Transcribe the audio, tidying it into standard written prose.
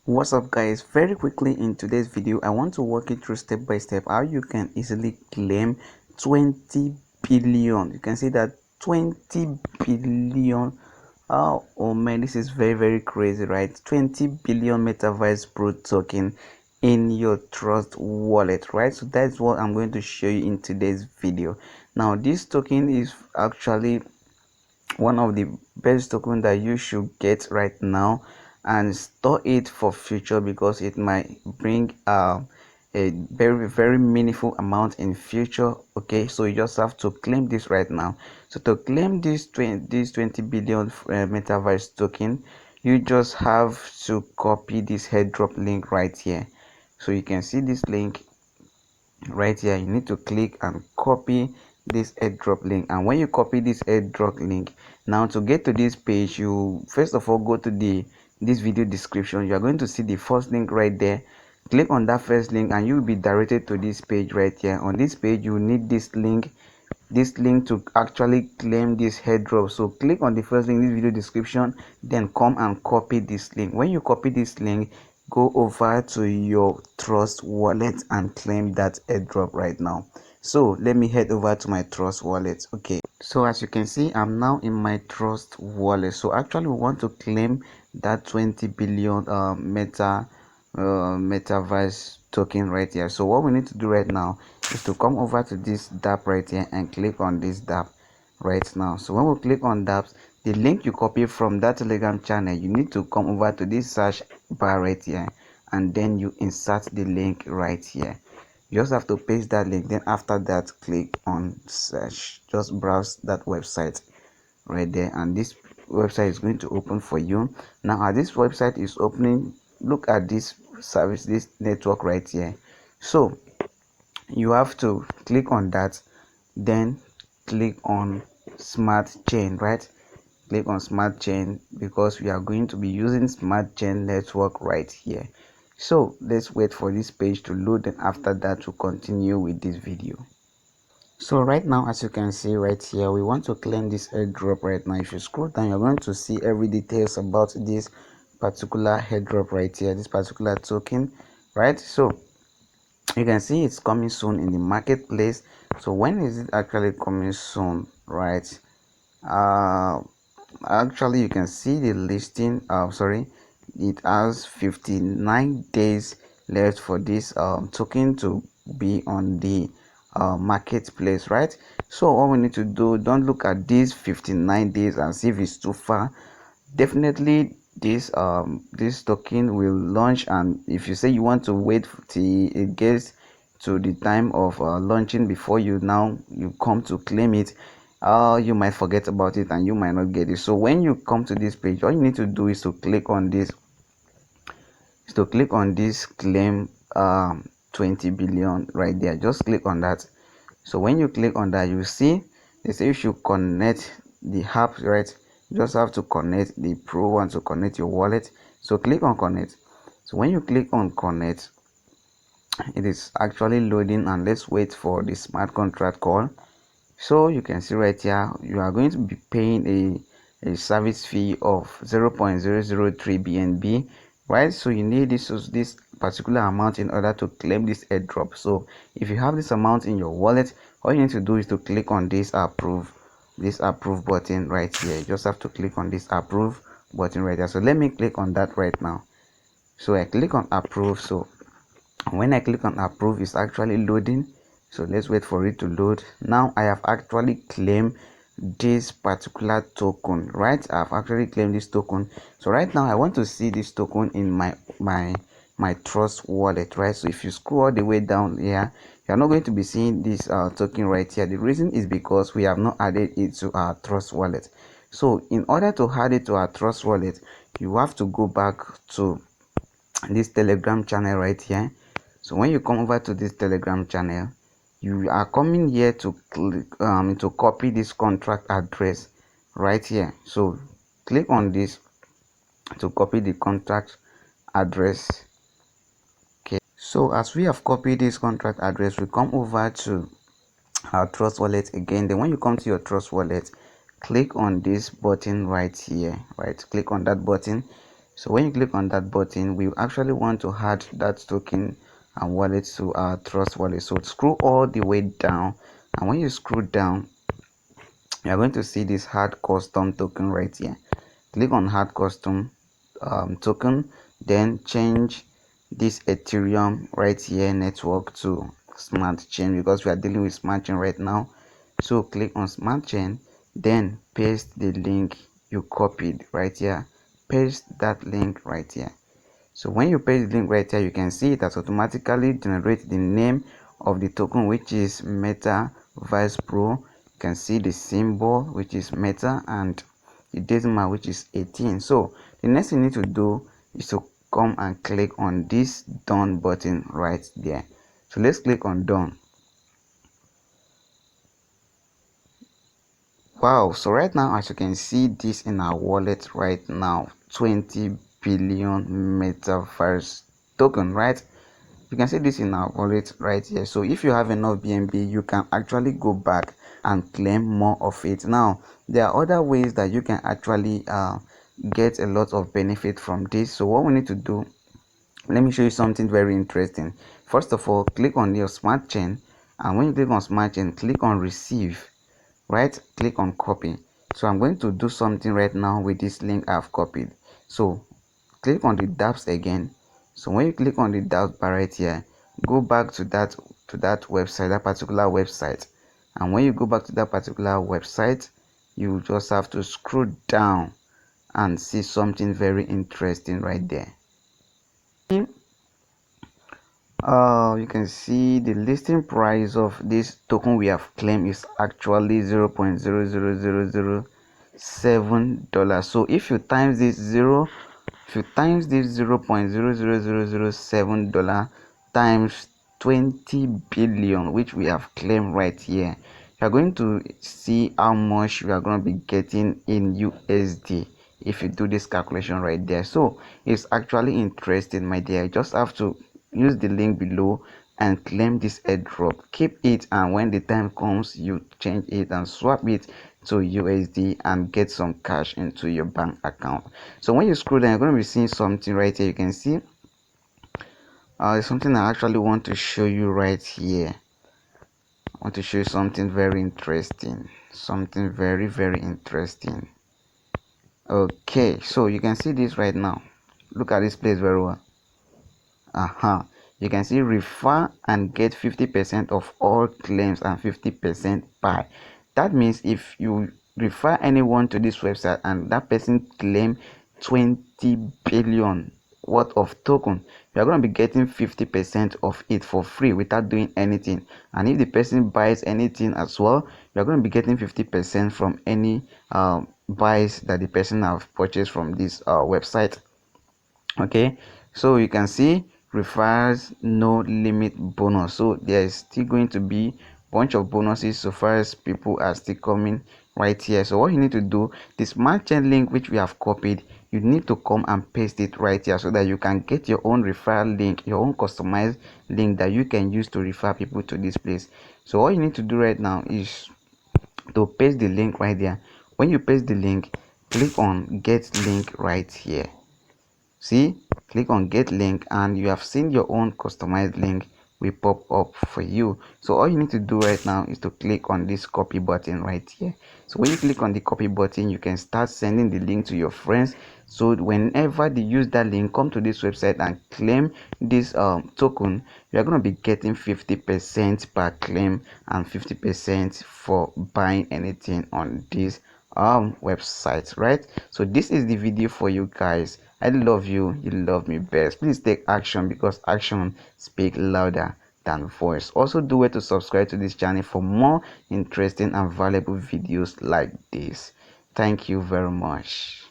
What's up guys, very quickly in today's video I want to walk you through step by step how you can easily claim 20 billion. You can see that 20 billion. Oh man, this is very crazy, right? 20 billion metaverse pro token in your trust wallet, right? So that's what I'm going to show you in today's video. Now this token is actually one of the best token that you should get right now and store it for future, because it might bring a very meaningful amount in future. Okay, so you just have to claim this right now. So to claim this 20 billion metaverse token, you just have to copy this airdrop link right here. So you can see this link right here. You need to click and copy this airdrop link, and when you copy this airdrop link, now to get to this page, you first of all go to this video description. You are going to see the first link right there. Click on that first link and you will be directed to this page right here. On this page you need this link to actually claim this airdrop. So click on the first link, this video description, then come and copy this link. When you copy this link, go over to your trust wallet and claim that airdrop right now. So let me head over to my trust wallet. Okay, so as you can see, I'm now in my trust wallet. So actually we want to claim that 20 billion metaverse token right here. So what we need to do right now is to come over to this dapp right here and click on this dapp right now. So when we click on dapp, the link you copy from that telegram channel, you need to come over to this search bar right here and then you insert the link right here. You just have to paste that link, then after that click on search. Just browse that website right there and this website is going to open for you. Now as this website is opening, look at this service, this network right here. So you have to click on that, then click on smart chain, right? Click on smart chain because we are going to be using smart chain network right here. So let's wait for this page to load, and after that to continue with this video. So right now, as you can see right here, we want to claim this airdrop right now. If you scroll down, you're going to see every details about this particular airdrop right here, this particular token, right? So you can see it's coming soon in the marketplace. So when is it actually coming soon, right? Actually you can see the listing. Sorry, it has 59 days left for this token to be on the marketplace, right? So all we need to do, don't look at these 59 days as if it's too far. Definitely this token will launch, and if you say you want to wait till it gets to the time of launching before you come to claim it, you might forget about it and you might not get it. So when you come to this page, all you need to do is to click on this claim 20 billion right there. Just click on that. So when you click on that, you see they say you should connect the app, right? You just have to connect the pro one to connect your wallet. So click on connect. So when you click on connect, it is actually loading, and let's wait for the smart contract call. So you can see right here, you are going to be paying a service fee of 0.003 BNB, right? So you need this particular amount in order to claim this airdrop. So if you have this amount in your wallet, all you need to do is to click on this approve button right here. You just have to click on this approve button right there. So let me click on that right now. So I click on approve. So when I click on approve, it's actually loading. So let's wait for it to load. Now I have actually claimed this particular token, right? I've actually claimed this token. So right now I want to see this token in my trust wallet, right? So if you scroll all the way down here, you're not going to be seeing this token right here. The reason is because we have not added it to our trust wallet. So in order to add it to our trust wallet, you have to go back to this telegram channel right here. So when you come over to this telegram channel, you are coming here to click to copy this contract address right here. So click on this to copy the contract address. Okay, so as we have copied this contract address, we come over to our trust wallet again. Then when you come to your trust wallet, click on this button right here, right? Click on that button. So when you click on that button, we actually want to add that token and wallet to our Trust Wallet. So scroll all the way down, and when you scroll down, you are going to see this hard custom token right here. Click on hard custom token, then change this Ethereum right here network to smart chain, because we are dealing with smart chain right now. So click on smart chain, then paste the link you copied right here. Paste that link right here. So when you paste the link right here, you can see it has automatically generate the name of the token, which is METAVERSE Pro. You can see the symbol, which is Meta, and the decimal, which is 18. So the next thing you need to do is to come and click on this done button right there. So let's click on done. Wow, so right now, as you can see this in our wallet right now, 20 billion metaverse token, right? You can see this in our wallet right here. So if you have enough BNB, you can actually go back and claim more of it. Now there are other ways that you can actually get a lot of benefit from this. So what we need to do, let me show you something very interesting. First of all, click on your smart chain, and when you click on smart chain, click on receive, right? Click on copy. So I'm going to do something right now with this link I've copied. So click on the dapps again. So when you click on the dapp bar right here, go back to that website, that particular website. And when you go back to that particular website, you just have to scroll down and see something very interesting right there. You can see the listing price of this token we have claimed is actually $0.00007. So if you times this 0.00007 times 20 billion, which we have claimed right here, you are going to see how much we are going to be getting in USD if you do this calculation right there. So it's actually interesting, my dear. You just have to use the link below and claim this airdrop. Keep it, and when the time comes, you change it and swap it to USD and get some cash into your bank account. So when you scroll down, you're going to be seeing something right here. You can see there's something I actually want to show you right here. I want to show you something very interesting, something very interesting. Okay, so you can see this right now. Look at this place very well. You can see refer and get 50% of all claims and 50% buy. That means if you refer anyone to this website and that person claim 20 billion worth of token, you are going to be getting 50% of it for free without doing anything. And if the person buys anything as well, you are going to be getting 50% from any buys that the person have purchased from this website. Okay, so you can see refers no limit bonus. So there is still going to be bunch of bonuses so far as people are still coming right here. So what you need to do, the smart chain link which we have copied, you need to come and paste it right here so that you can get your own referral link, your own customized link that you can use to refer people to this place. So all you need to do right now is to paste the link right there. When you paste the link, click on get link right here. See, click on get link, and you have seen your own customized link will pop up for you. So all you need to do right now is to click on this copy button right here. So when you click on the copy button, you can start sending the link to your friends, so whenever they use that link, come to this website and claim this token, you are going to be getting 50% per claim and 50% for buying anything on this website, right? So this is the video for you guys. I love you, you love me best. Please take action, because action speaks louder than voice. Also do it to subscribe to this channel for more interesting and valuable videos like this. Thank you very much.